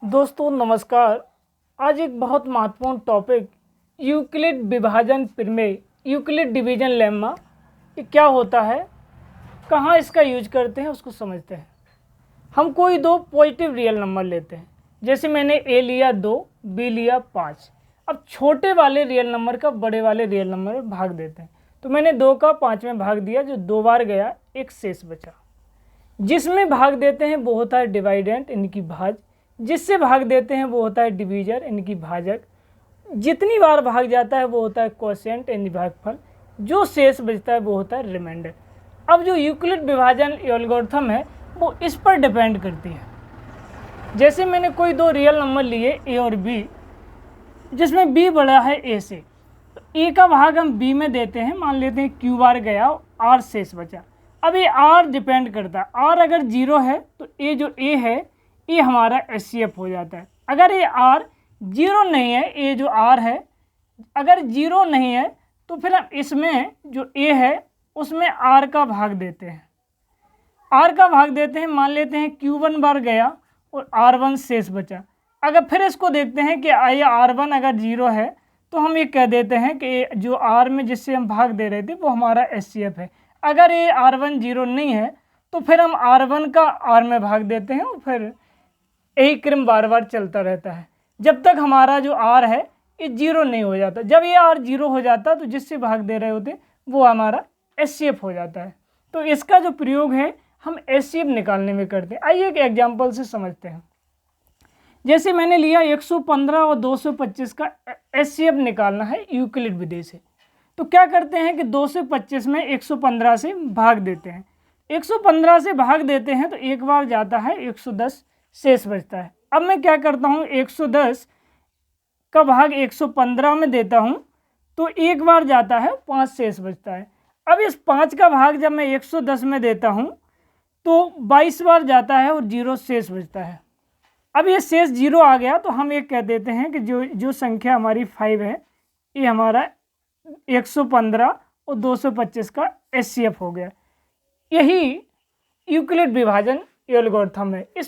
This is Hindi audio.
दोस्तों नमस्कार। आज एक बहुत महत्वपूर्ण टॉपिक यूक्लिड विभाजन प्रमेय, यूक्लिड डिवीजन लेम्मा, ये क्या होता है, कहाँ इसका यूज करते हैं, उसको समझते हैं। हम कोई दो पॉजिटिव रियल नंबर लेते हैं, जैसे मैंने ए लिया 2, बी लिया 5। अब छोटे वाले रियल नंबर का बड़े वाले रियल नंबर में भाग देते हैं। तो मैंने 2 का 5 में भाग दिया, जो 2 बार गया, एक शेष बचा। जिसमें भाग देते हैं वो होता है डिवाइडेंट, इनकी भाज। जिससे भाग देते हैं वो होता है डिवीजर, इनकी भाजक। जितनी बार भाग जाता है वो होता है कोशेंट, यानी भागफल। जो शेष बचता है वो होता है रिमाइंडर। अब जो यूक्लिड विभाजन एल्गोरिथम है वो इस पर डिपेंड करती है। जैसे मैंने कोई दो रियल नंबर लिए ए और बी, जिसमें बी बड़ा है ए से, तो ए का भाग हम बी में देते हैं। मान लेते हैं क्यू बार गया, आर शेष बचा। अब ये आर डिपेंड करता है, आर अगर 0 है तो ए जो ए है ये हमारा एचसीएफ हो जाता है। अगर ये आर 0 नहीं है, ए जो आर है अगर 0 नहीं है, तो फिर हम इसमें जो ए है उसमें आर का भाग देते हैं। आर का भाग देते हैं, मान लेते हैं Q1 बार गया और R1 शेष बचा। अगर फिर इसको देखते हैं कि ये R1 अगर 0 है, तो हम ये कह देते हैं कि जो R में जिससे हम भाग दे रहे थे वो हमारा एचसीएफ है। अगर ये R1 0 नहीं है, तो फिर हम R1 का R में भाग देते हैं, और फिर यही क्रम बार बार चलता रहता है जब तक हमारा जो R है ये 0 नहीं हो जाता। जब ये R 0 हो जाता तो जिससे भाग दे रहे होते वो हमारा एचसीएफ हो जाता है। तो इसका जो प्रयोग है हम एचसीएफ निकालने में करते हैं। आइए एक एग्जांपल से समझते हैं। जैसे मैंने लिया 115 और 225 का एचसीएफ निकालना है यूक्लिड विधि से। तो क्या करते हैं कि 225 में 115 से भाग देते हैं। 115 से भाग देते हैं तो एक बार जाता है, 110 शेष बचता है। अब मैं क्या करता हूँ, 110 का भाग 115 में देता हूँ, तो एक बार जाता है, 5 शेष बचता है। अब इस 5 का भाग जब मैं 110 में देता हूँ तो 22 बार जाता है और 0 शेष बचता है। अब ये शेष 0 आ गया तो हम ये कह देते हैं कि जो संख्या हमारी 5 है ये हमारा 115 और 225 का एचसीएफ हो गया। यही यूक्लिड विभाजन एल्गोरिथम है। इस